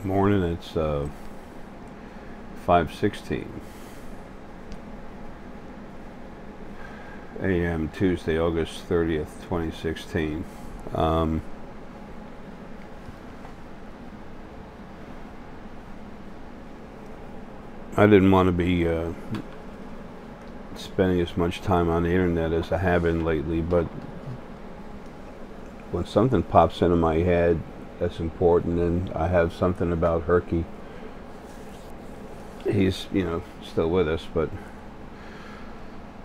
Morning. It's 5:16 a.m. Tuesday, August 30th, 2016. I didn't want to be spending as much time on the internet as I have been lately, but when something pops into my head that's important, and I have something about Herckie. He's, still with us, but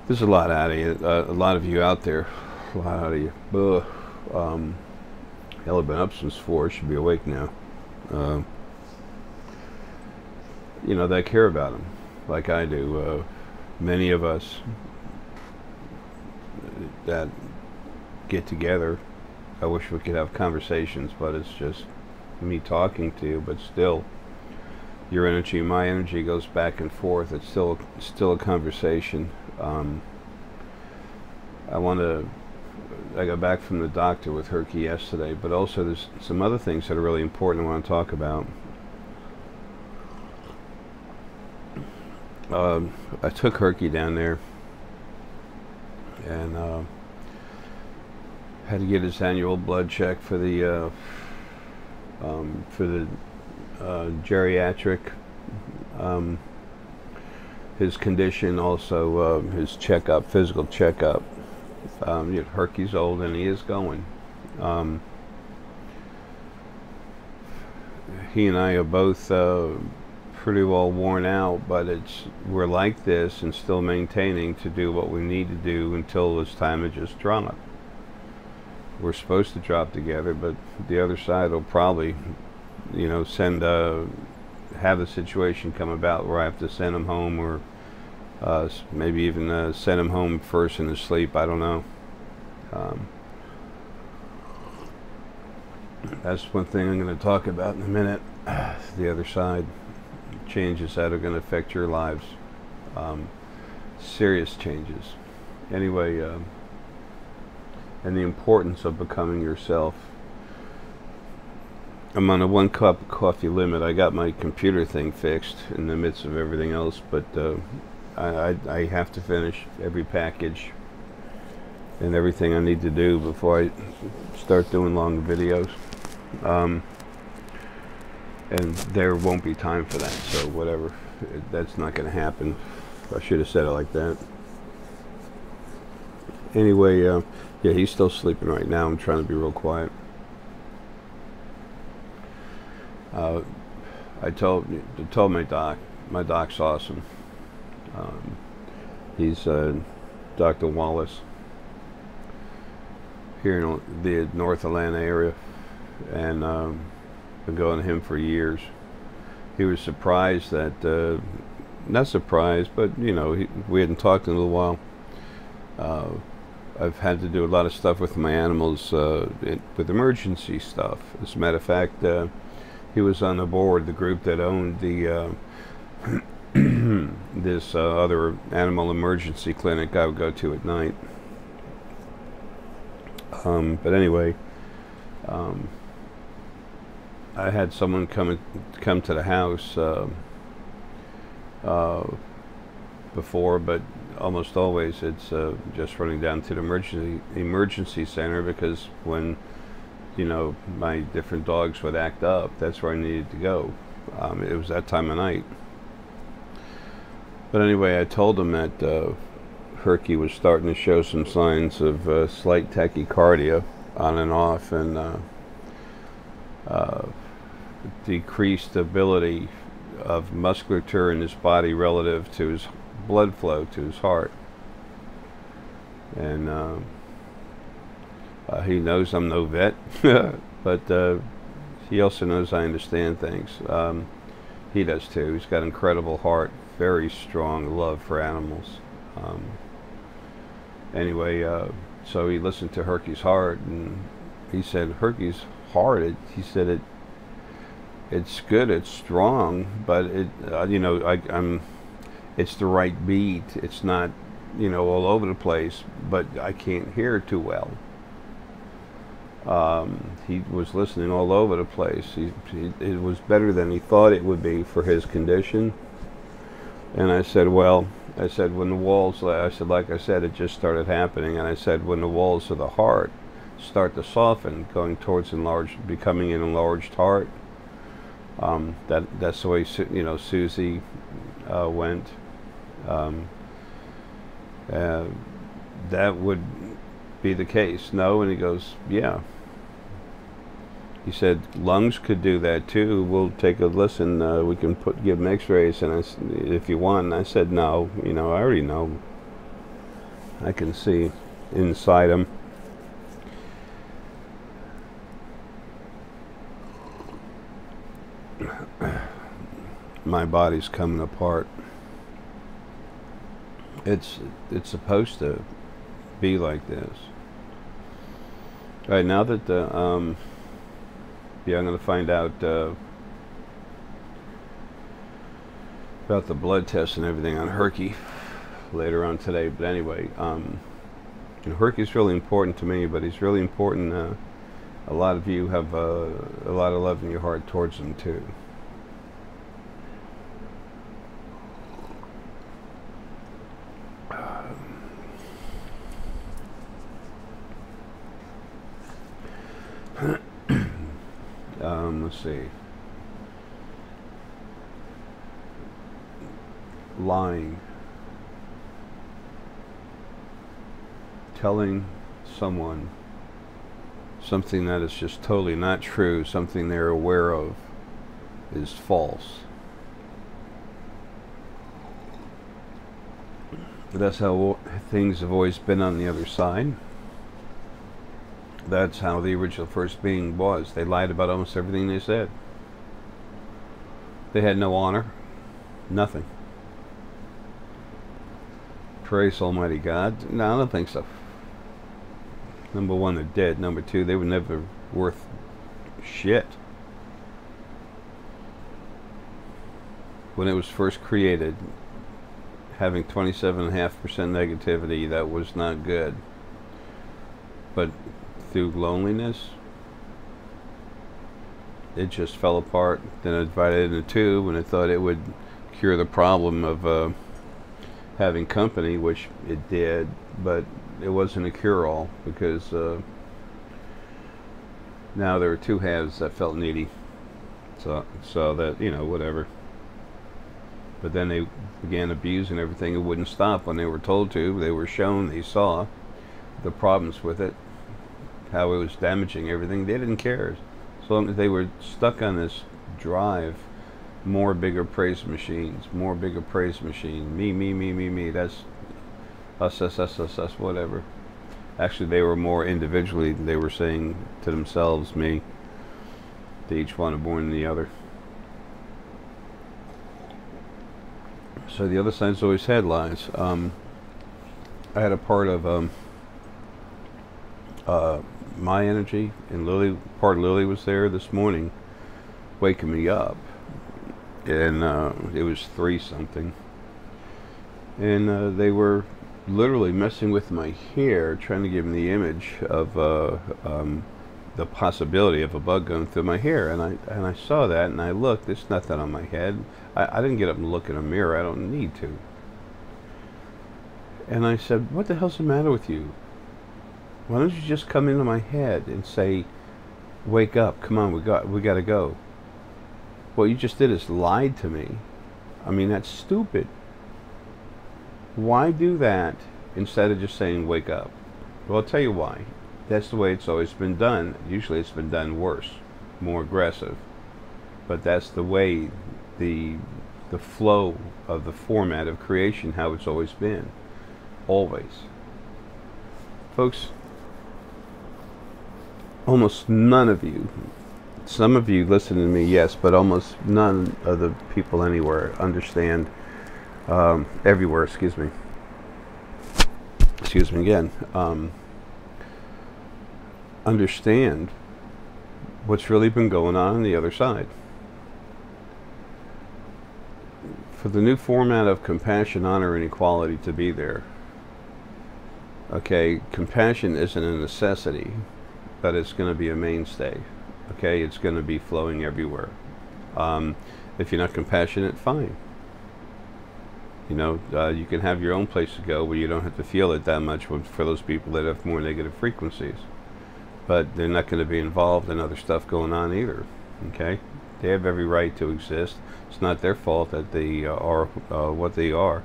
there's a lot out of you, a lot of you out there, a lot out of you. Hell, I've been up since 4, should be awake now. That care about him, like I do. Many of us that get together, I wish we could have conversations, but it's just me talking to you. But still, your energy, my energy goes back and forth. It's still a conversation. I got back from the doctor with Herckie yesterday, but also there's some other things that are really important I want to talk about. I took Herckie down there and had to get his annual blood check for the geriatric, his condition, also his checkup, physical checkup. Herckie's old and he is going. He and I are both pretty well worn out, but we're like this and still maintaining to do what we need to do until it's time to just drop. We're supposed to drop together, but the other side will probably, have the situation come about where I have to send him home, or maybe even send him home first in his sleep. I don't know. That's one thing I'm going to talk about in a minute. The other side, changes that are going to affect your lives. Serious changes. Anyway, and the importance of becoming yourself. I'm on a 1 cup of coffee limit. I got my computer thing fixed in the midst of everything else, but I have to finish every package and everything I need to do before I start doing long videos. And there won't be time for that, so whatever. That's not going to happen. I should have said it like that. Anyway, yeah, he's still sleeping right now. I'm trying to be real quiet. I told my doc. My doc's awesome. He's Dr. Wallace here in the North Atlanta area, and been going to him for years. He was surprised that, not surprised, but we hadn't talked in a little while. I've had to do a lot of stuff with my animals, with emergency stuff. As a matter of fact, he was on the board, the group that owned the this other animal emergency clinic I would go to at night. But anyway, I had someone come to the house before, but almost always it's just running down to the emergency center, because when my different dogs would act up, that's where I needed to go. It was that time of night. But anyway, I told him that Herckie was starting to show some signs of slight tachycardia on and off, and decreased ability of musculature in his body relative to his blood flow to his heart. And he knows I'm no vet, but he also knows I understand things. He does too. He's got incredible heart, very strong love for animals. Anyway, so he listened to Herckie's heart, and he said, Herckie's heart, he said it's good, it's strong, but it's the right beat. It's not, all over the place, but I can't hear it too well. He was listening all over the place. It was better than he thought it would be for his condition. And I said, well, I said, when the walls, I said, like I said, it just started happening. And I said, when the walls of the heart start to soften, going towards becoming an enlarged heart, that's the way, you know, Susie went. That would be the case. No? And he goes, yeah. He said, lungs could do that too. We'll take a listen. We can give them x-rays and if you want. And I said, no, you know, I already know. I can see inside them. My body's coming apart. It's supposed to be like this. All right, now that the yeah, I'm going to find out about the blood tests and everything on Herckie later on today. But anyway, and Herckie's really important to me, but he's really important. A lot of you have a lot of love in your heart towards him too. Let's see. Lying. Telling someone something that is just totally not true, something they're aware of, is false. That's how things have always been on the other side. That's how the original first being was. They lied about almost everything they said. They had no honor. Nothing. Praise Almighty God. No, I don't think so. Number one, they're dead. Number two, they were never worth shit. When it was first created, having 27.5% negativity, that was not good. But through loneliness, it just fell apart. Then it divided into two, and it thought it would cure the problem of having company, which it did, but it wasn't a cure-all, because now there were two halves that felt needy. So that, you know, whatever. But then they began abusing everything. It wouldn't stop when they were told to. They were shown, they saw the problems with it, how it was damaging everything. They didn't care. So long as they were stuck on this drive, more bigger praise machines, more bigger praise machine, me, that's us, whatever. Actually, they were more individually, they were saying to themselves, me, to each one are born in the other. So the other side's always had lies. I had a part of my energy, and part of Lily was there this morning waking me up, and it was 3 something, and they were literally messing with my hair, trying to give me the image of the possibility of a bug going through my hair. And I saw that, and I looked. There's nothing on my head. I didn't get up and look in a mirror. I don't need to. And I said, what the hell's the matter with you? Why don't you just come into my head and say, wake up, come on, we got to go. What you just did is lied to me. I mean, that's stupid. Why do that instead of just saying wake up? Well, I'll tell you why. That's the way it's always been done. Usually it's been done worse, more aggressive. But that's the way, the flow of the format of creation, how it's always been. Always. Folks, almost none of you, some of you listen to me, yes, but almost none of the people anywhere understand, everywhere, excuse me again, understand what's really been going on the other side. For the new format of compassion, honor, and equality to be there, okay, compassion isn't a necessity. but it's going to be a mainstay. Okay, it's going to be flowing everywhere. If you're not compassionate, fine. You know, you can have your own place to go where you don't have to feel it that much for those people that have more negative frequencies. But they're not going to be involved in other stuff going on either. Okay? They have every right to exist. It's not their fault that they are what they are.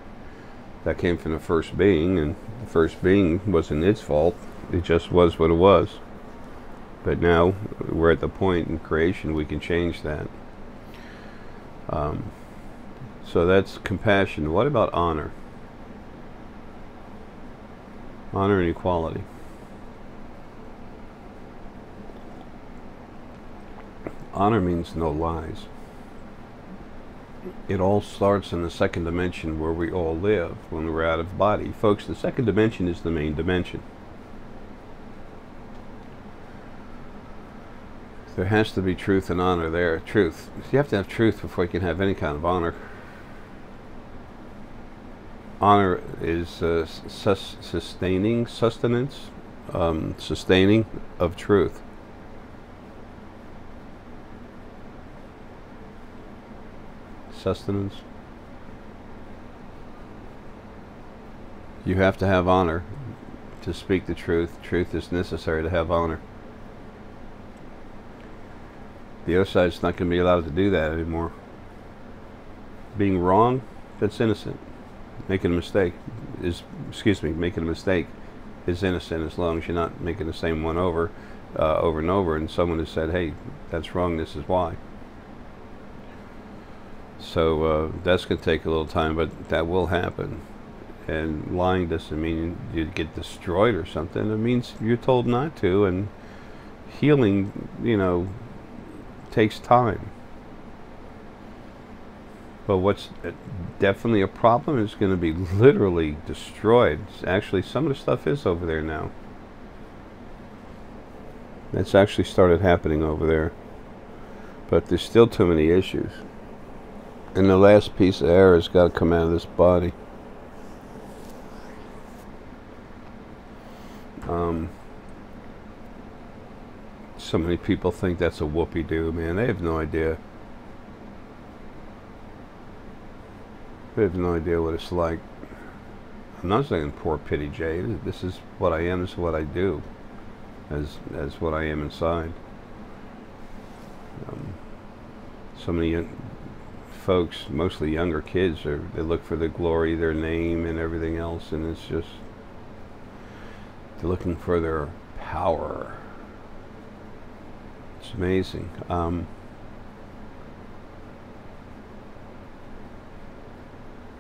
That came from the first being, and the first being wasn't its fault. It just was what it was. But now we're at the point in creation we can change that. So that's compassion. What about honor? Honor and equality. Honor means no lies. It all starts in the second dimension where we all live when we're out of body. Folks, the second dimension is the main dimension. There has to be truth and honor there. Truth. You have to have truth before you can have any kind of honor. Honor is sustaining, sustenance, sustaining of truth. Sustenance. You have to have honor to speak the truth. Truth is necessary to have honor. The other side's not going to be allowed to do that anymore. Being wrong, that's innocent. Making a mistake is, making a mistake is innocent as long as you're not making the same one over and over, and someone has said, hey, that's wrong, this is why. So that's going to take a little time, but that will happen. And lying doesn't mean you get destroyed or something. It means you're told not to, and healing, you know, takes time. But what's definitely a problem is going to be literally destroyed. Actually, some of the stuff is over there now. That's actually started happening over there. But there's still too many issues. And the last piece of air has got to come out of this body. So many people think that's a whoopee-doo, man. They have no idea. They have no idea what it's like. I'm not saying poor pity Jay. This is what I am. This is what I do. As what I am inside. So many folks, mostly younger kids, they look for the glory, their name, and everything else, and it's just they're looking for their power. It's amazing.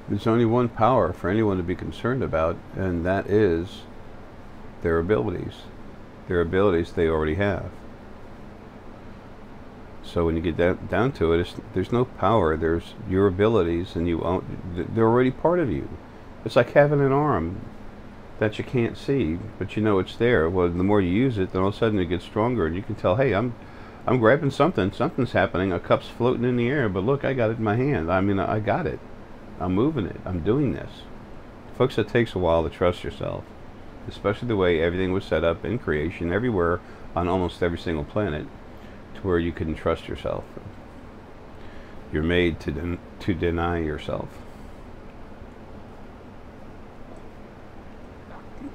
There's only one power for anyone to be concerned about, and that is their abilities. Their abilities they already have. So when you get down to it, there's no power. There's your abilities, and they're already part of you. It's like having an arm that you can't see, but you know it's there. Well, the more you use it, then all of a sudden it gets stronger, and you can tell, hey, I'm grabbing something. Something's happening. A cup's floating in the air, but look, I got it in my hand. I mean, I got it. I'm moving it. I'm doing this. Folks, it takes a while to trust yourself, especially the way everything was set up in creation, everywhere, on almost every single planet, to where you can trust yourself. You're made to deny yourself.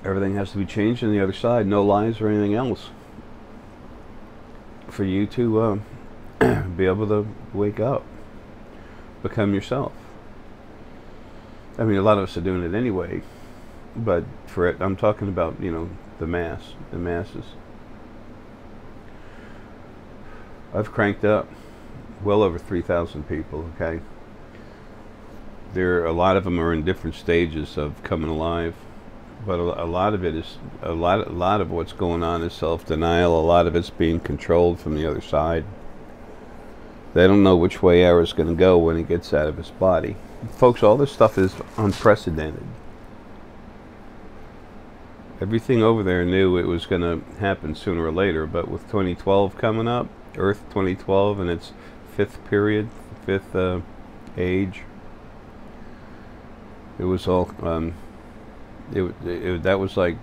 Everything has to be changed on the other side. No lies or anything else. For you to be able to wake up. Become yourself. I mean, a lot of us are doing it anyway. But for it, I'm talking about, you know, the masses. I've cranked up well over 3,000 people, okay? A lot of them are in different stages of coming alive. But a lot of it is a lot of what's going on is self-denial. A lot of it's being controlled from the other side. They don't know which way Arae's going to go when he gets out of his body. Folks, all this stuff is unprecedented. Everything over there knew it was going to happen sooner or later, but with 2012 coming up, Earth 2012 and its fifth period, fifth age, it was all that was like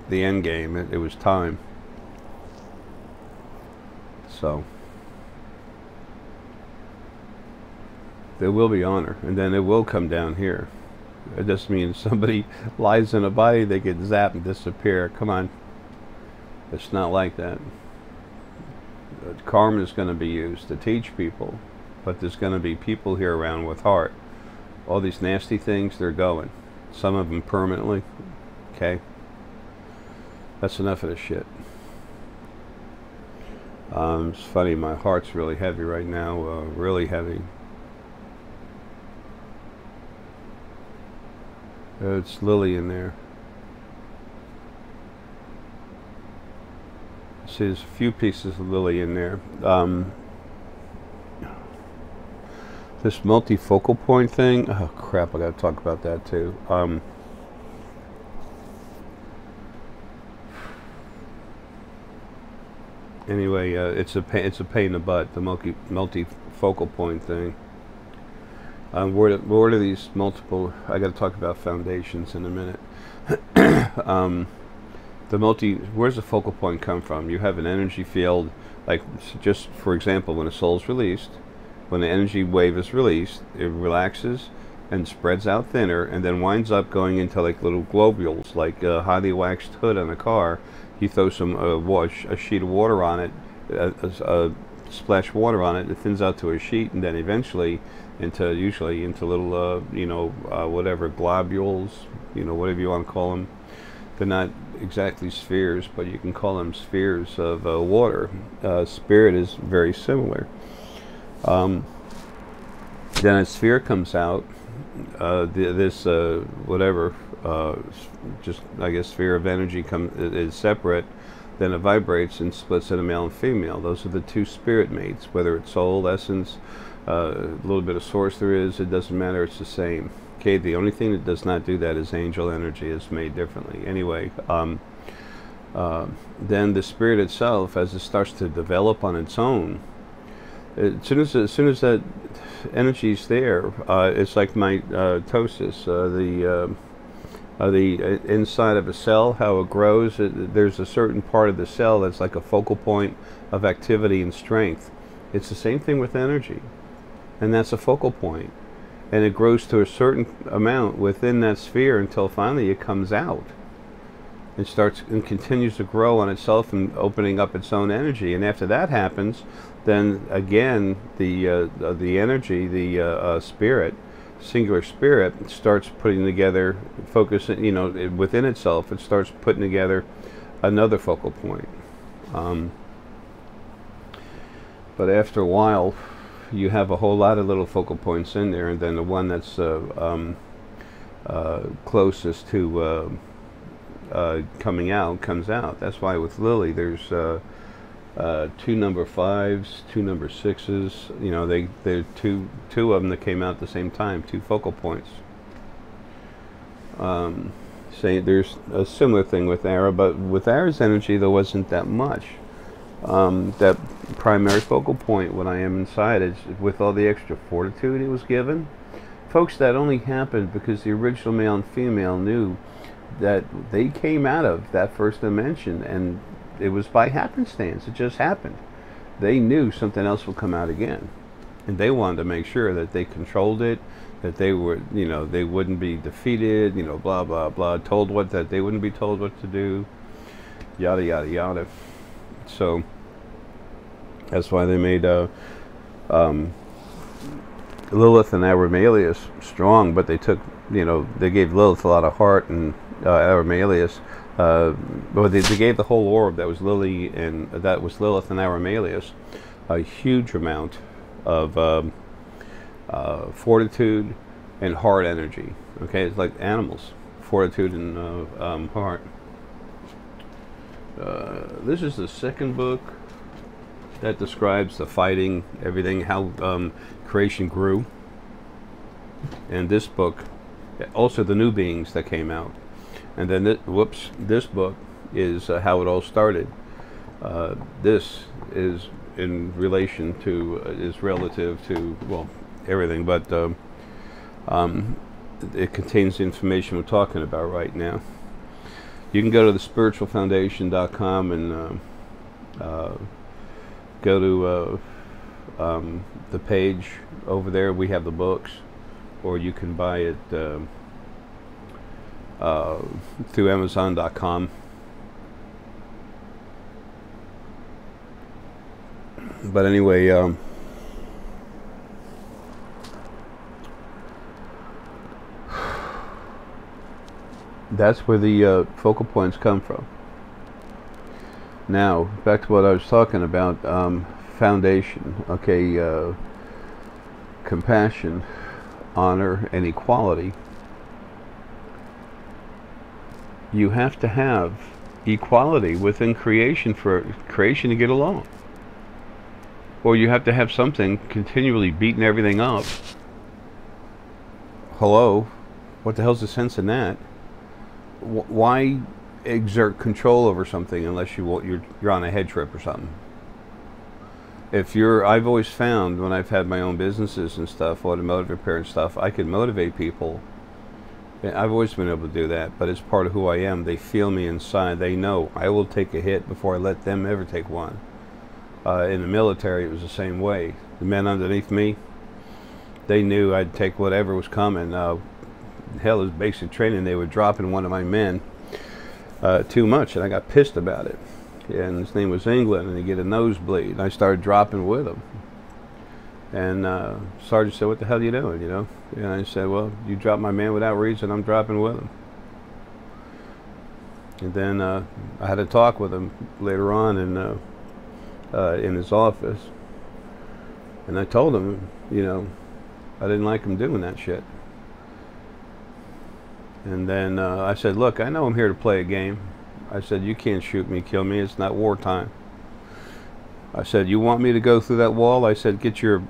the end game. It was time. So there will be honor, and then it will come down here. It just means somebody lies in a body, they get zapped and disappear. Come on. It's not like that. Karma is going to be used to teach people, but there's going to be people here around with heart. All these nasty things, they're going. Some of them permanently. Okay? That's enough of this shit. It's funny, my heart's really heavy right now, really heavy. It's Lily in there. See, there's a few pieces of Lily in there. This multifocal point thing, oh crap, I gotta talk about that too. Anyway, it's a pain in the butt, the multifocal point thing. Where are these multiple? I got to talk about foundations in a minute. Where's the focal point come from? You have an energy field, like just for example, when a soul's released, when the energy wave is released, it relaxes and spreads out thinner, and then winds up going into like little globules, like a highly waxed hood on a car. You throw some a sheet of water on it, splash water on it, it thins out to a sheet, and then eventually usually into little whatever globules, whatever you want to call them. They're not exactly spheres, but you can call them spheres of water. Spirit is very similar. Then a sphere comes out, just I guess sphere of energy is separate, then it vibrates and splits into male and female. Those are the two spirit mates, whether it's soul, essence, a little bit of source there is, it doesn't matter, it's the same. Okay, the only thing that does not do that is angel energy. Is made differently. Anyway, then the spirit itself, as it starts to develop on its own, as soon as that energy's there, it's like mitosis, the inside of a cell, how it grows. There's a certain part of the cell that's like a focal point of activity and strength. It's the same thing with energy, and that's a focal point, and it grows to a certain amount within that sphere until finally it comes out. It starts and continues to grow on itself and opening up its own energy, and after that happens, then again the energy, the spirit, singular spirit, starts putting together, focusing, within itself. It starts putting together another focal point. But after a while, you have a whole lot of little focal points in there, and then the one that's closest to coming out comes out. That's why with Lily, there's 2 number 5s, 2 number 6s. They're two of them that came out at the same time, 2 focal points. There's a similar thing with Arae, but with Arae's energy there wasn't that much. That primary focal point when I am inside is with all the extra fortitude he was given. Folks, that only happened because the original male and female knew that they came out of that first dimension, and it was by happenstance. It just happened. They knew something else would come out again, and they wanted to make sure that they controlled it, that they were, they wouldn't be defeated, blah blah blah, that they wouldn't be told what to do, yada yada yada. So that's why they made Lilith and Aramelius strong, but they took, they gave Lilith a lot of heart, and Aramelius, but they gave the whole orb that was Lily, and that was Lilith and Aramelius, a huge amount of fortitude and heart energy. Okay, it's like animals, fortitude and heart. This is the second book that describes the fighting, everything, how creation grew. And this book, also the new beings that came out. And then, this book is how it all started. This is in relation to, is relative to, well, everything, but it contains the information we're talking about right now. You can go to the spiritualfoundation.com and go to the page over there. We have the books, or you can buy it through Amazon.com. But anyway, that's where the focal points come from. Now, back to what I was talking about, foundation, okay, compassion, honor, and equality. You have to have equality within creation for creation to get along. Or you have to have something continually beating everything up. Hello? What the hell's the sense in that? Why exert control over something unless you're on a head trip or something? I've always found when I've had my own businesses and stuff, automotive repair and stuff, I can motivate people. I've always been able to do that, but it's part of who I am. They feel me inside. They know I will take a hit before I let them ever take one. In the military, it was the same way. The men underneath me, they knew I'd take whatever was coming. Hell, as basic training, they were dropping one of my men too much, and I got pissed about it. And his name was England, and he get a nosebleed. And I started dropping with him. And Sergeant said, "What the hell are you doing?" You know? And I said, "Well, you dropped my man without reason. I'm dropping with him." And then I had a talk with him later on in his office, and I told him, you know, I didn't like him doing that shit. And then I said, "Look, I know I'm here to play a game." I said, "You can't shoot me, kill me. It's not wartime." I said, "You want me to go through that wall?" I said, "Get your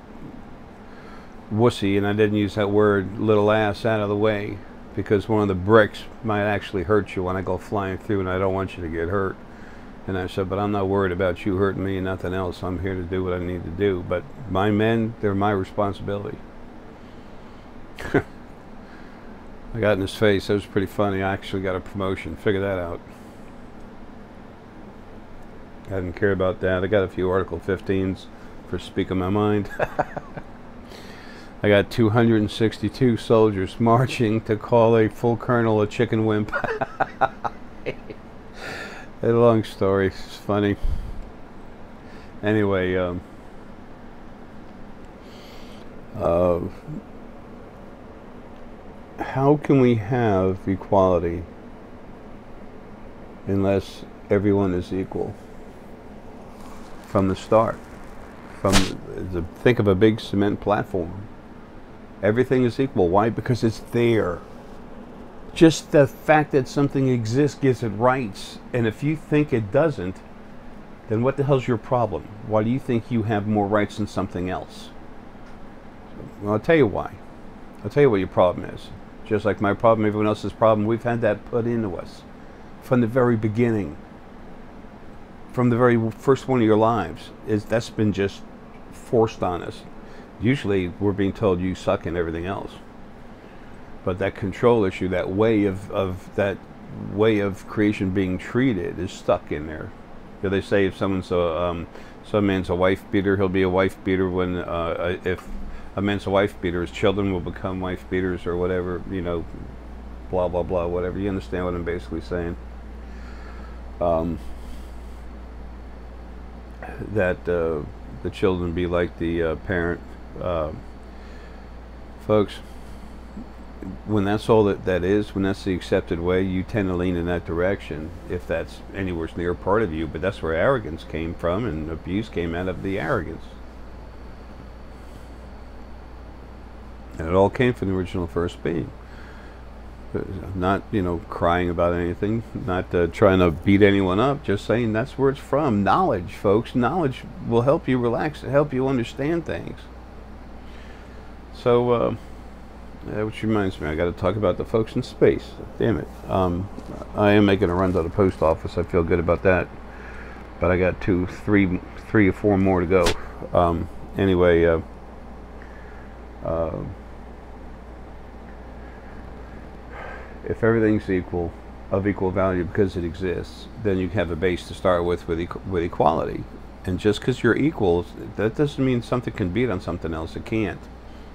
wussy," and I didn't use that word, little ass, out of the way, because one of the bricks might actually hurt you when I go flying through, and I don't want you to get hurt. And I said, "But I'm not worried about you hurting me and nothing else. I'm here to do what I need to do. But my men, they're my responsibility." I got in his face. That was pretty funny. I actually got a promotion. Figure that out. I didn't care about that. I got a few Article 15s for speaking my mind. I got 262 soldiers marching to call a full colonel a chicken wimp. A long story. It's funny. Anyway, how can we have equality unless everyone is equal from the start? Think of a big cement platform. Everything is equal. Why? Because it's there. Just the fact that something exists gives it rights, and if you think it doesn't, then what the hell's your problem? Why do you think you have more rights than something else? Well, I'll tell you why. I'll tell you what your problem is. Just like my problem, everyone else's problem, we've had that put into us from the very beginning. From the very first one of your lives. That's been just forced on us. Usually we're being told you suck and everything else. But that control issue, that way of creation being treated is stuck in there. You know, they say if some man's a wife beater, he'll be a wife beater when if a man's a wife beater, his children will become wife beaters or whatever, you know, blah blah blah, whatever. You understand what I'm basically saying? That the children be like the parent. Folks, when that's all that is, when that's the accepted way, you tend to lean in that direction if that's anywhere near part of you. But that's where arrogance came from, and abuse came out of the arrogance. And it all came from the original first being. Not, you know, crying about anything, not trying to beat anyone up, just saying that's where it's from. Knowledge, folks. Knowledge will help you relax, help you understand things. So, which reminds me, I got to talk about the folks in space. Damn it. I am making a run to the post office. I feel good about that. But I got three or four more to go. Anyway, if everything's of equal value because it exists, then you have a base to start with equality. And just because you're equals, that doesn't mean something can beat on something else. It can't.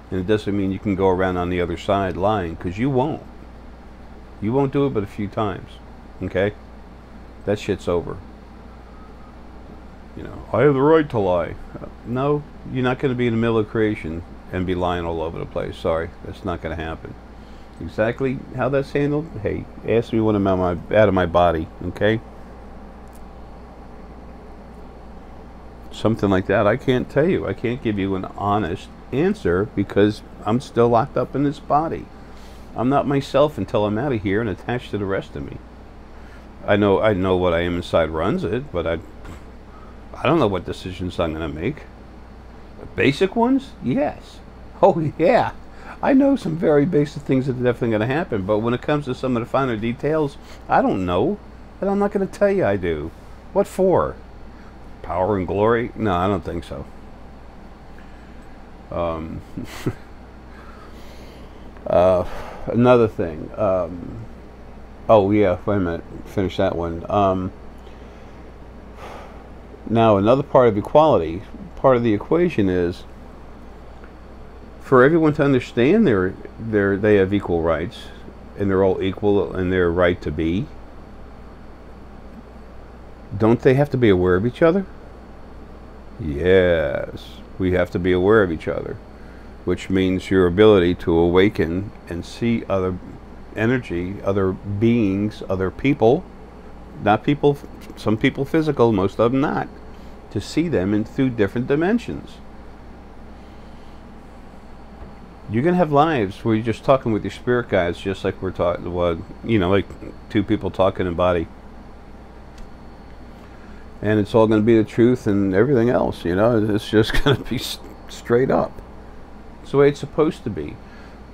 And it doesn't mean you can go around on the other side lying, because you won't. You won't do it but a few times. Okay? That shit's over. You know, I have the right to lie. No, you're not going to be in the middle of creation and be lying all over the place. Sorry, that's not going to happen. Exactly how that's handled? Hey, ask me when I'm out of my body, okay? Something like that, I can't tell you. I can't give you an honest answer because I'm still locked up in this body. I'm not myself until I'm out of here and attached to the rest of me. I know what I am inside runs it, but I don't know what decisions I'm going to make. Basic ones? Yes. Oh, yeah. I know some very basic things that are definitely going to happen, but when it comes to some of the finer details, I don't know. And I'm not going to tell you I do. What for? Power and glory? No, I don't think so. Another thing. Oh, yeah, wait a minute. Finish that one. Now, another part of equality, part of the equation is for everyone to understand they have equal rights, and they're all equal in their right to be. Don't they have to be aware of each other? Yes, we have to be aware of each other, which means your ability to awaken and see other energy, other beings, other people, not people, some people physical, most of them not, to see them in through different dimensions. You're going to have lives where you're just talking with your spirit guides, just like we're talking, well, you know, like two people talking in body. And it's all going to be the truth and everything else, you know. It's just going to be straight up. It's the way it's supposed to be.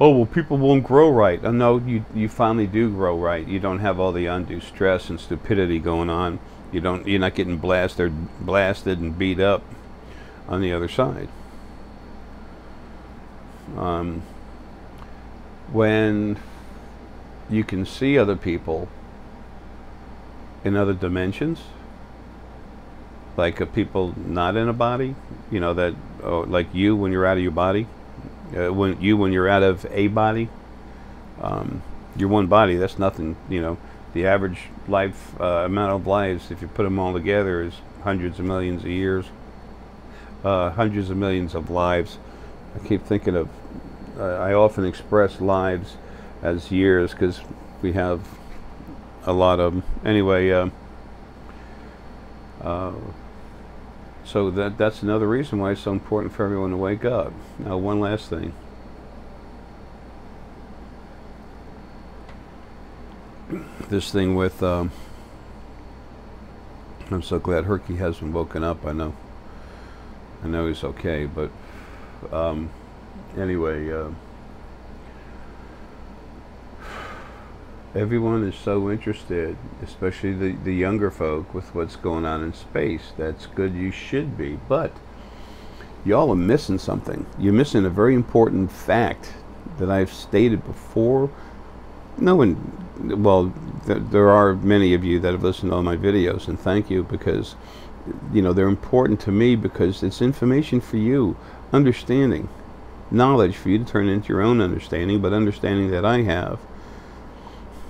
Oh, well, people won't grow right. Oh, no, you finally do grow right. You don't have all the undue stress and stupidity going on. You're not getting blasted and beat up on the other side. When you can see other people in other dimensions, like people not in a body, you know, that like you when you're out of your body, when you're out of a body, you're one body. That's nothing, you know. The average life amount of lives, if you put them all together, is hundreds of millions of years, hundreds of millions of lives. I keep thinking of, I often express lives as years because we have a lot of them. Anyway, so that's another reason why it's so important for everyone to wake up. Now, one last thing. This thing with, I'm so glad Herckie hasn't woken up. I know he's okay, but anyway, everyone is so interested, especially the younger folk, with what's going on in space. That's good, you should be, but y'all are missing something. You're missing a very important fact that I've stated before. No one, well, there are many of you that have listened to all my videos, and thank you, because you know they're important to me, because it's information for you, understanding, knowledge for you to turn into your own understanding, but understanding that I have,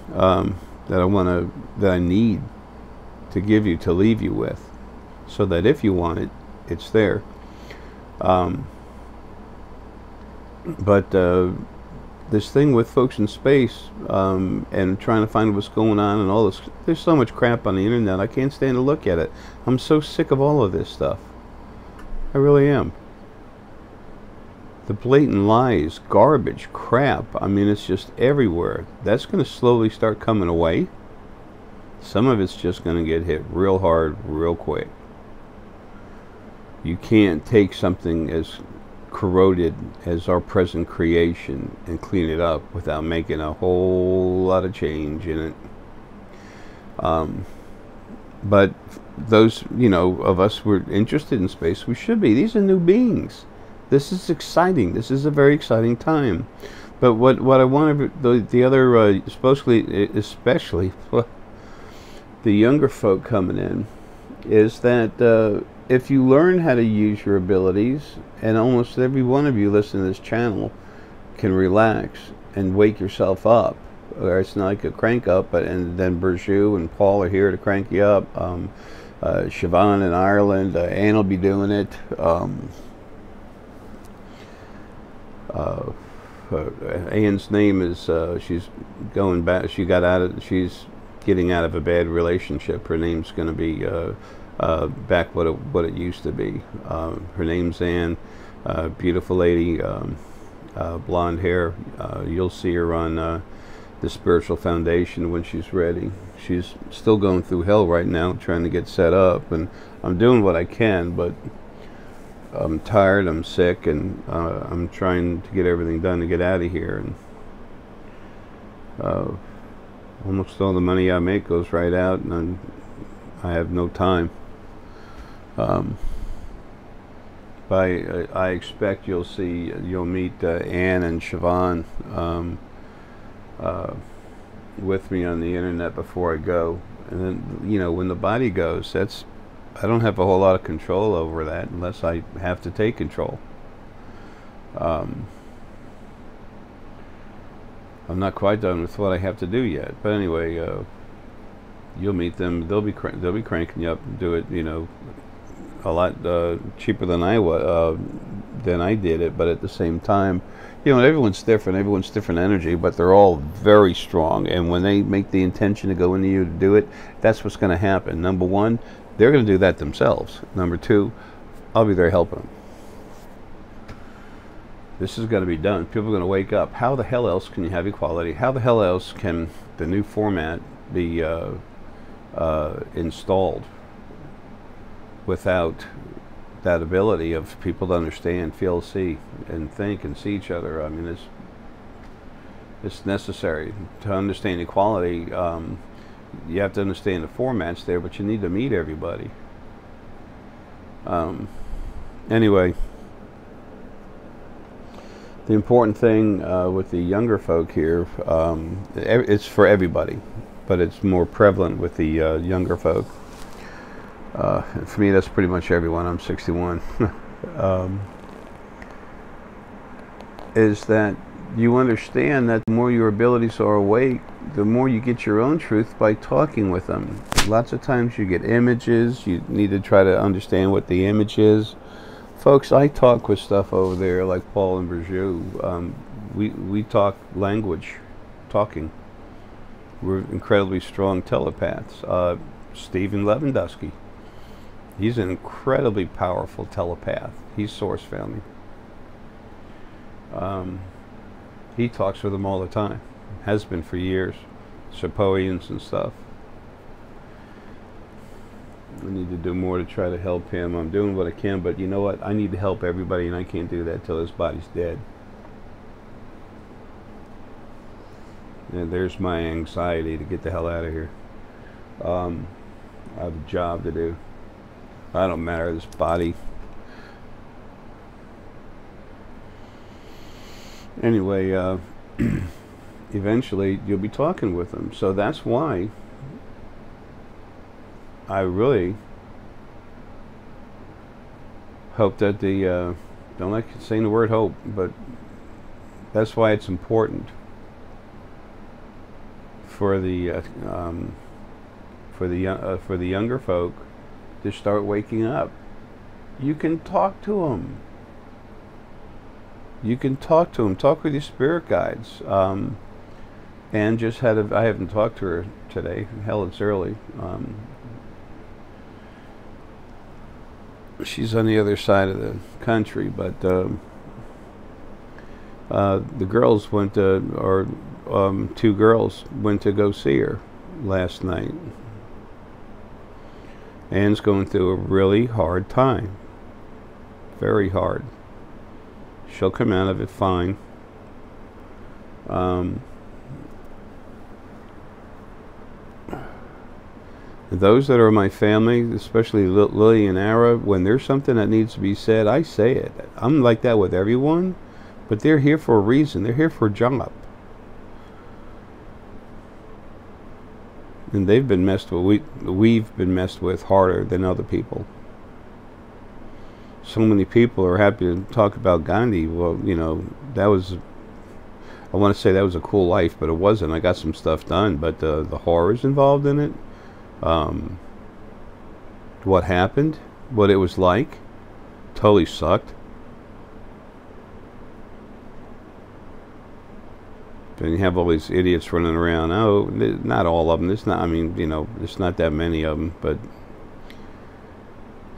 that I need to give you, to leave you with, so that if you want it, it's there. But this thing with folks in space and trying to find what's going on and all this, there's so much crap on the internet. I can't stand to look at it. I'm so sick of all of this stuff. I really am. The blatant lies, garbage, crap, I mean, it's just everywhere. That's going to slowly start coming away. Some of it's just going to get hit real hard, real quick. You can't take something as corroded as our present creation and clean it up without making a whole lot of change in it. But those, you know, of us who are interested in space, we should be. These are new beings. This is exciting. This is a very exciting time. But what I want the other, especially the younger folk coming in, is that if you learn how to use your abilities, and almost every one of you listening to this channel can relax and wake yourself up, or it's not like a crank up, but and then Burju and Paul are here to crank you up. Siobhan in Ireland, Anne will be doing it. Anne's name is she's going back. She's getting out of a bad relationship. Her name's going to be back what it used to be. Her name's Anne, beautiful lady, blonde hair. You'll see her on the Spiritual Foundation when she's ready. She's still going through hell right now, trying to get set up, and I'm doing what I can, but I'm tired, I'm sick, and I'm trying to get everything done to get out of here. And almost all the money I make goes right out, and I have no time. But I expect you'll meet Anne and Siobhan with me on the internet before I go. And then, you know, when the body goes, I don't have a whole lot of control over that unless I have to take control. I'm not quite done with what I have to do yet, but anyway, you'll meet them. They'll be cranking you up and do it, you know, a lot cheaper than I did it. But at the same time, you know, everyone's different energy, but they're all very strong. And when they make the intention to go into you to do it, that's what's going to happen. Number one, they're going to do that themselves. Number two, I'll be there helping them. This is going to be done. People are going to wake up. How the hell else can you have equality? How the hell else can the new format be installed without that ability of people to understand, feel, see, and think and see each other? I mean, it's necessary to understand equality. You have to understand the formats there, but you need to meet everybody. Anyway, the important thing with the younger folk here, it's for everybody, but it's more prevalent with the younger folk. For me, that's pretty much everyone. I'm 61. Is that you understand that the more your abilities are awake, the more you get your own truth by talking with them. Lots of times you get images. You need to try to understand what the image is. Folks, I talk with stuff over there like Paul and Burju. We talk language, talking. We're incredibly strong telepaths. Stephen Lewandowski, he's an incredibly powerful telepath. He's source family. He talks with them all the time. Has been for years. Sapoians and stuff. I need to do more to try to help him. I'm doing what I can, but you know what? I need to help everybody, and I can't do that till his body's dead. And there's my anxiety to get the hell out of here. I have a job to do. I don't matter, this body. Anyway, eventually you'll be talking with them. So that's why I really hope that the don't like saying the word hope, but that's why it's important for the younger folk to start waking up. You can talk to them. You can talk to them. Talk with your spirit guides. And just I haven't talked to her today. Hell, it's early. She's on the other side of the country, but the girls went to, or two girls went to go see her last night. Anne's going through a really hard time. Very hard. She'll come out of it fine. Those that are my family, especially Lily and Arae, when there's something that needs to be said, I say it. I'm like that with everyone, but they're here for a reason. They're here for a job. And they've been messed with. We've been messed with harder than other people. so many people are happy to talk about Gandhi. Well, you know, that was, I want to say that was a cool life, but it wasn't. I got some stuff done, but the horrors involved in it, what happened, what it was like, totally sucked. And you have all these idiots running around. Oh, not all of them. It's not. I mean, you know, there's not that many of them. But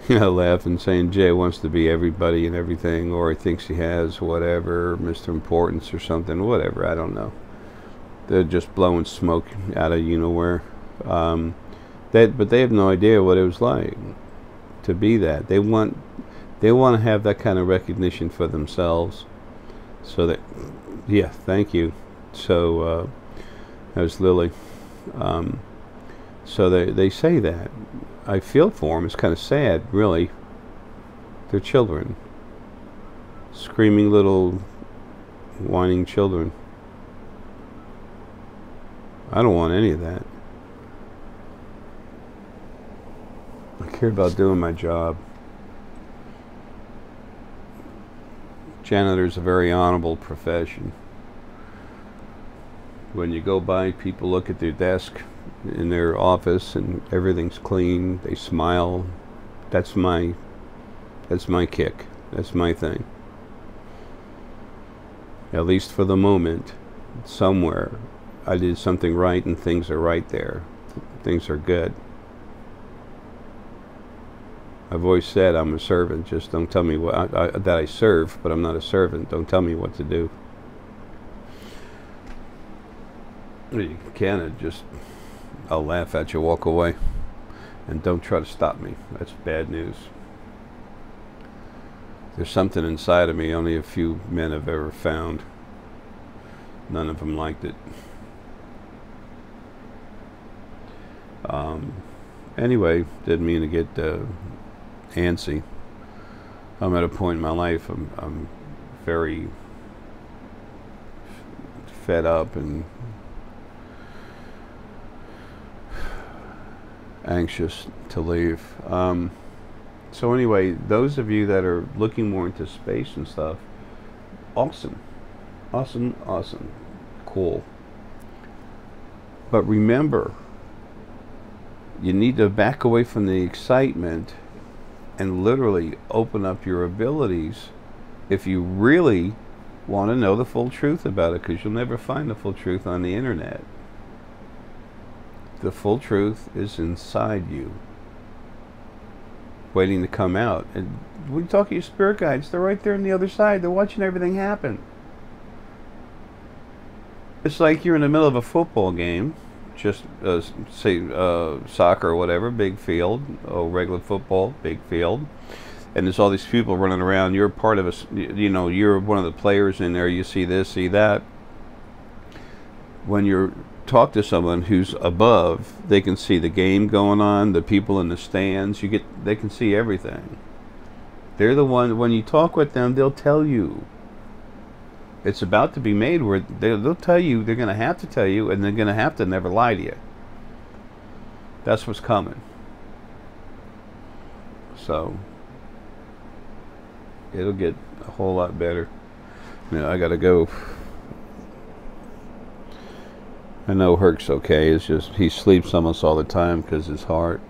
you know, laughing, saying Jay wants to be everybody and everything, or he thinks he has whatever, Mr. Importance or something, whatever. I don't know. They're just blowing smoke out of you know where. But they have no idea what it was like to be that. They want to have that kind of recognition for themselves. So that, yeah, thank you. So that was Lily. So they say that. I feel for them. It's kind of sad, really. They're children. Screaming little whining children. I don't want any of that. I care about doing my job. Janitor's a very honorable profession. When you go by, people look at their desk in their office and everything's clean. They smile. That's my kick. That's my thing. At least for the moment, somewhere, I did something right and things are right there. Things are good. I've always said I'm a servant. Just don't tell me what that I serve, but I'm not a servant. Don't tell me what to do. You can just, I'll laugh at you, walk away, and don't try to stop me. That's bad news. There's something inside of me only a few men have ever found. None of them liked it. Anyway, didn't mean to get antsy. I'm at a point in my life I'm very fed up and anxious to leave. So anyway, those of you that are looking more into space and stuff, awesome, cool. But remember, you need to back away from the excitement and literally open up your abilities if you really want to know the full truth about it, because you'll never find the full truth on the internet. The full truth is inside you, waiting to come out. And when you talk to your spirit guides, they're right there on the other side. They're watching everything happen. It's like you're in the middle of a football game, just say soccer or whatever, big field, regular football, big field, and there's all these people running around. You're part of a, you know, you're one of the players in there. You see this, see that. When you're talk to someone who's above, they can see the game going on, the people in the stands. They can see everything. They're the one. When you talk with them, they'll tell you. It's about to be made where they'll tell you. They're going to have to tell you, and they're going to have to never lie to you. That's what's coming. So it'll get a whole lot better. You know, I got to go. I know Herc's okay. It's just he sleeps almost all the time because his heart.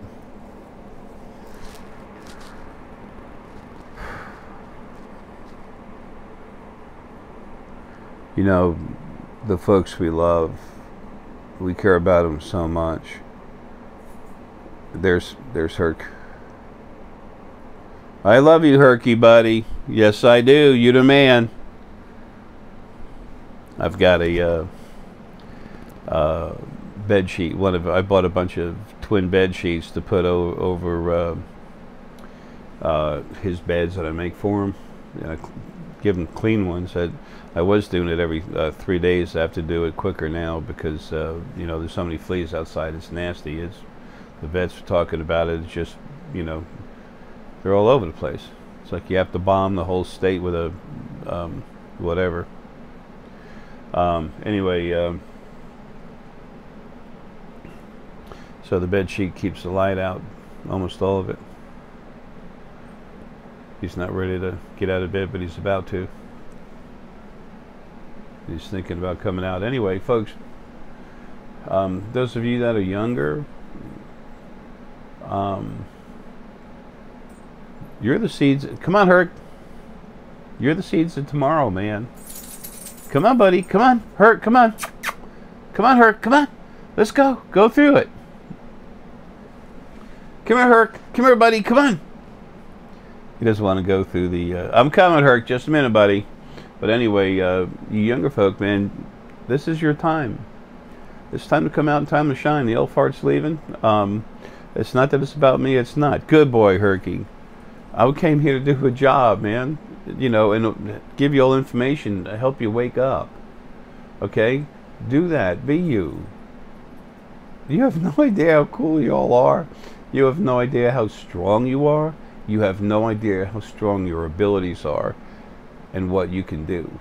You know, the folks we love, we care about them so much. There's Herc. I love you, Herckie, buddy. Yes, I do. You the man. I've got a bed sheet. I bought a bunch of twin bed sheets to put over his beds that I make for him. Give him clean ones. I was doing it every 3 days. I have to do it quicker now because you know, there's so many fleas outside. It's nasty. The vets were talking about it. It's just, you know, they're all over the place. It's like you have to bomb the whole state with a whatever. Anyway, so the bed sheet keeps the light out, almost all of it. He's not ready to get out of bed, but he's about to. He's thinking about coming out. Anyway, folks, those of you that are younger, you're the seeds. Come on, Herc. You're the seeds of tomorrow, man. Come on, buddy. Come on, Herc. Come on. Come on, Herc. Come on. Let's go. Go through it. Come here, Herc. Come here, buddy. Come on. He doesn't want to go through the... I'm coming, Herc. Just a minute, buddy. But anyway, you younger folk, man, this is your time. It's time to come out and time to shine. The elf heart's leaving. It's not that it's about me. It's not. Good boy, Herckie. I came here to do a job, man. You know, and give you all information to help you wake up. Okay? Do that. Be you. You have no idea how cool you all are. You have no idea how strong you are. You have no idea how strong your abilities are and what you can do.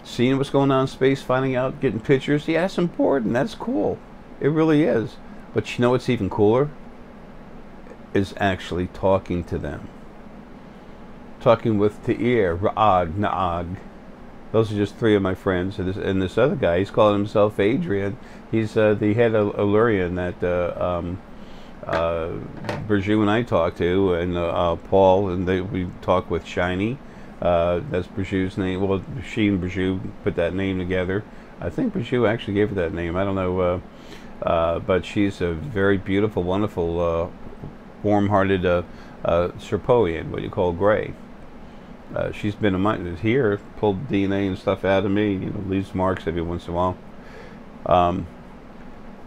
Seeing what's going on in space, finding out, getting pictures, yeah, that's important. That's cool. It really is. But you know what's even cooler? Is actually talking to them. Talking with Ta'ir, Ra'ag, Na'ag. Those are just three of my friends. And this other guy, he's calling himself Adrian. He's the head of Illyrian that Burju and I talked to, and Paul, and we talk with Shiny. That's Burju's name. Well, she and Burju put that name together. I think Burju actually gave her that name. I don't know. But she's a very beautiful, wonderful, warm-hearted Serpoian, what you call gray. She's been here, pulled DNA and stuff out of me, you know, leaves marks every once in a while.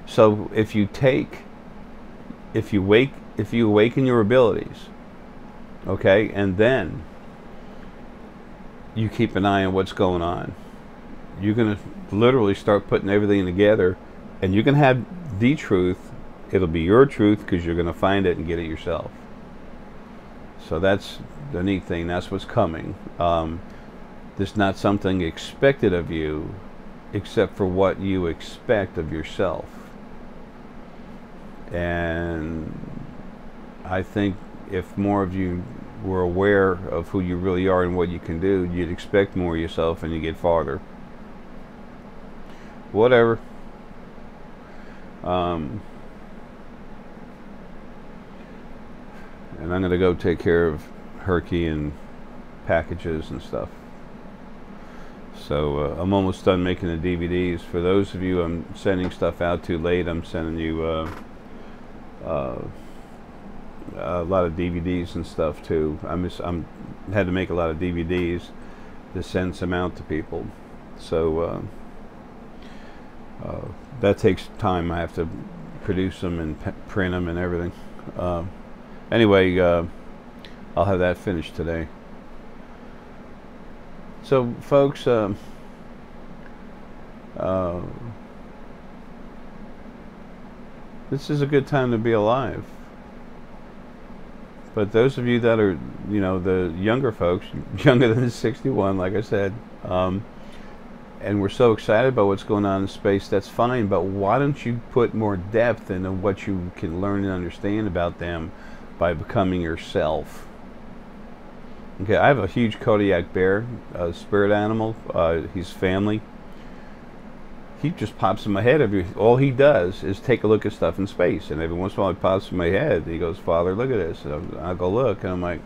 So if you awaken your abilities, okay, and then you keep an eye on what's going on, you're going to literally start putting everything together, and you can have the truth. It'll be your truth because you're going to find it and get it yourself. So that's the neat thing. That's what's coming. There's not something expected of you except for what you expect of yourself. And I think if more of you were aware of who you really are and what you can do, you'd expect more of yourself and you get farther. Whatever. And I'm going to go take care of Herckie and packages and stuff. So I'm almost done making the DVDs. For those of you I'm sending stuff out to late, I'm sending you a lot of DVDs and stuff too. I'm had to make a lot of DVDs to send some out to people. So that takes time. I have to produce them and print them and everything. Anyway, I'll have that finished today. So, folks, this is a good time to be alive. But those of you that are, you know, the younger folks, younger than 61, like I said, and we're so excited about what's going on in space, that's fine, but why don't you put more depth into what you can learn and understand about them by becoming yourself? Okay, I have a huge Kodiak bear, a spirit animal. He's family. He just pops in my head. All he does is take a look at stuff in space, and every once in a while he pops in my head. He goes, "Father, look at this." And I'll go look, and I'm like,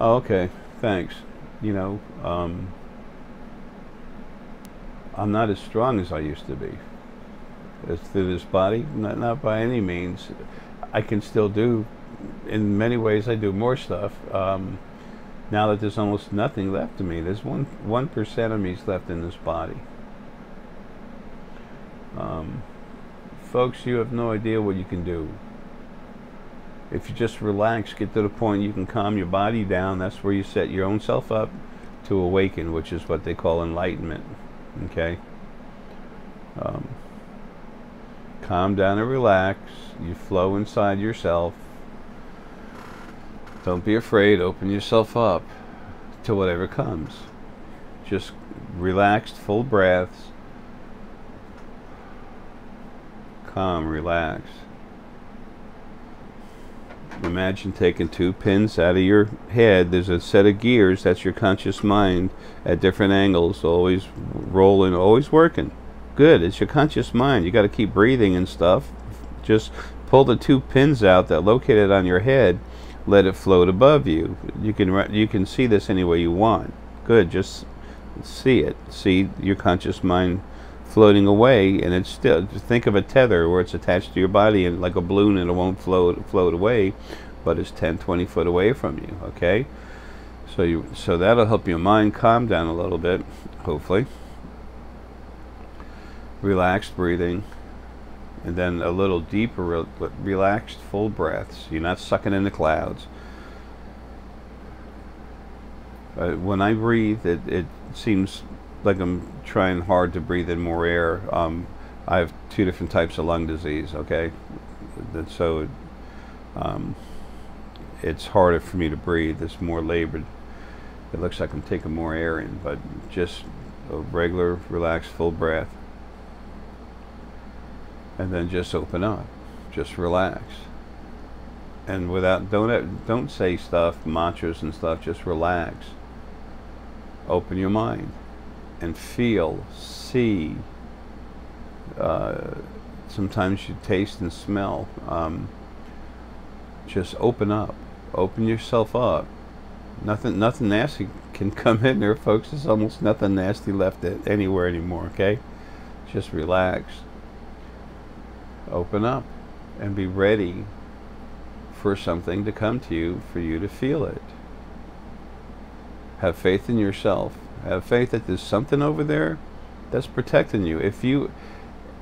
"Oh, okay, thanks." You know, I'm not as strong as I used to be. As through this body, not by any means. I can still do, in many ways, I do more stuff. Now that there's almost nothing left of me, there's 1% of me's left in this body. Folks, you have no idea what you can do. If you just relax, get to the point you can calm your body down, that's where you set your own self up to awaken, which is what they call enlightenment. Okay? Calm down and relax. You flow inside yourself. Don't be afraid. Open yourself up to whatever comes. Just relaxed, full breaths. Calm, relax. Imagine taking 2 pins out of your head. There's a set of gears, that's your conscious mind, at different angles, always rolling, always working. Good, it's your conscious mind. You got to keep breathing and stuff. Just pull the 2 pins out that located on your head, let it float above you. You can see this any way you want. Good, just see it. See your conscious mind floating away, and it's still, think of a tether where it's attached to your body and like a balloon, and it won't float away, but it's 10-20 foot away from you. Okay, so that'll help your mind calm down a little bit, hopefully. Relaxed breathing, and then a little deeper relaxed full breaths. You're not sucking in the clouds. When I breathe, it seems like I'm trying hard to breathe in more air. I have 2 different types of lung disease, okay? So it's harder for me to breathe. It's more labored. It looks like I'm taking more air in, but just a regular, relaxed, full breath. And then just open up. Just relax. And don't say stuff, mantras and stuff, just relax. Open your mind and feel, see. Sometimes you taste and smell. Just open up. Open yourself up. Nothing nasty can come in there, folks. There's almost nothing nasty left anywhere anymore, okay? Just relax. Open up and be ready for something to come to you, for you to feel it. Have faith in yourself. Have faith that there's something over there that's protecting you.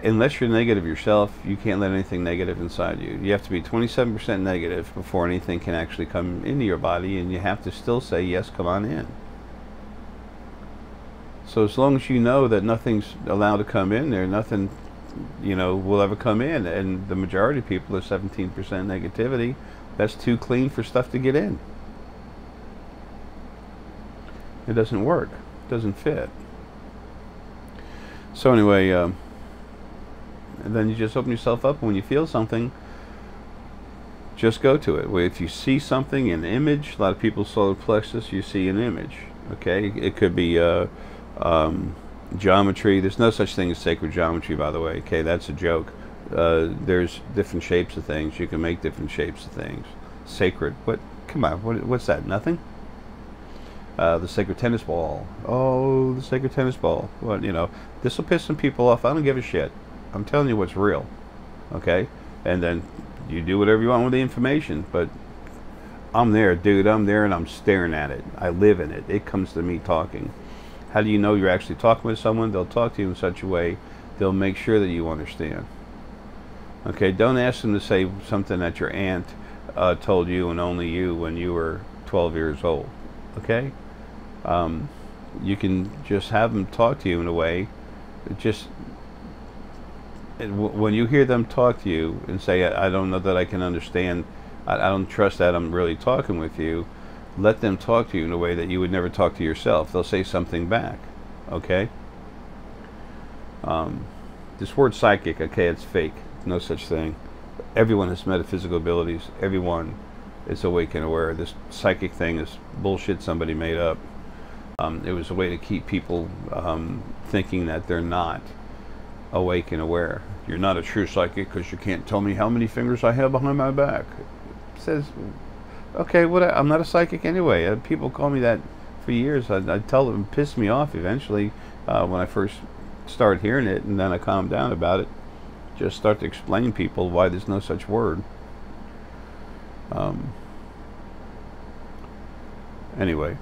Unless you're negative yourself, you can't let anything negative inside you. You have to be 27% negative before anything can actually come into your body, and you have to still say, yes, come on in. So as long as you know that nothing's allowed to come in there, nothing, will ever come in, and the majority of people are 17% negativity, that's too clean for stuff to get in. It doesn't work. It doesn't fit. So anyway, and then you just open yourself up. When you feel something, just go to it. If you see something, an image, a lot of people solar plexus, you see an image. Okay, it could be geometry. There's no such thing as sacred geometry, by the way. Okay, that's a joke. There's different shapes of things. You can make different shapes of things. Sacred. What? Come on. What's that? Nothing. The sacred tennis ball. Oh, the sacred tennis ball. Well, this will piss some people off. I don't give a shit. I'm telling you what's real. Okay? And then you do whatever you want with the information. But I'm there, dude. I'm there, and I'm staring at it. I live in it. It comes to me talking. How do you know you're actually talking with someone? They'll talk to you in such a way, they'll make sure that you understand. Okay? Don't ask them to say something that your aunt told you and only you when you were 12 years old. Okay? You can just have them talk to you in a way. When you hear them talk to you and say, I don't know that I can understand, I don't trust that I'm really talking with you, let them talk to you in a way that you would never talk to yourself. They'll say something back. Okay? This word psychic, okay, it's fake. No such thing. Everyone has metaphysical abilities. Everyone is awake and aware. This psychic thing is bullshit somebody made up. It was a way to keep people thinking that they're not awake and aware. You're not a true psychic because you can't tell me how many fingers I have behind my back. It says, okay, I'm not a psychic anyway. People call me that for years. I tell them, it pissed me off eventually when I first started hearing it, and then I calmed down about it. Just start to explain people why there's no such word. Anyway,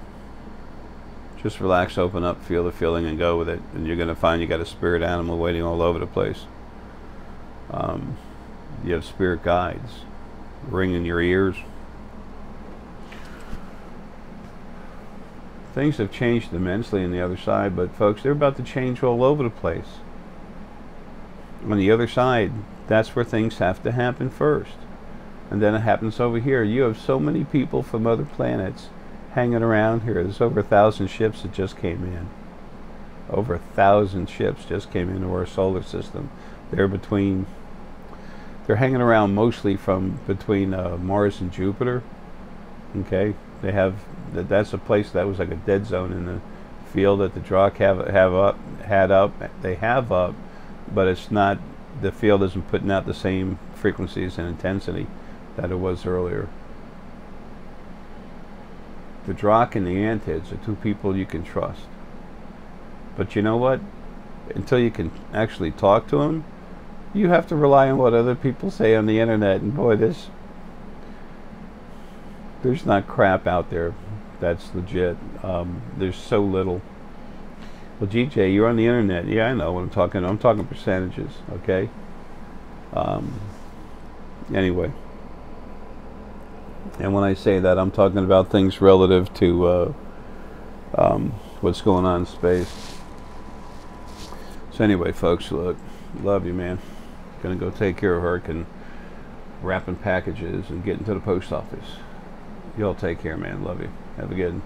just relax, open up, feel the feeling, and go with it. And you're going to find you got a spirit animal waiting all over the place. You have spirit guides ringing your ears. Things have changed immensely on the other side, but folks, they're about to change all over the place. On the other side, that's where things have to happen first. And then it happens over here. You have so many people from other planets hanging around here. There's over 1,000 ships that just came in. Over 1,000 ships just came into our solar system. They're between they're hanging around mostly from between Mars and Jupiter. Okay, they have that's a place that was like a dead zone in the field that the Drakh they have up, but it's not, the field isn't putting out the same frequencies and intensity that it was earlier. The Drakh and the Antids are two people you can trust. But you know what? Until you can actually talk to them, you have to rely on what other people say on the internet. And boy, there's not crap out there that's legit. There's so little. Well, GJ, you're on the internet. Yeah, I know what I'm talking. I'm talking percentages. Okay. Anyway. And when I say that, I'm talking about things relative to what's going on in space. So anyway, folks, look, love you, man. Gonna go take care of Herckie and wrapping packages and getting to the post office. Y'all take care, man. Love you. Have a good one.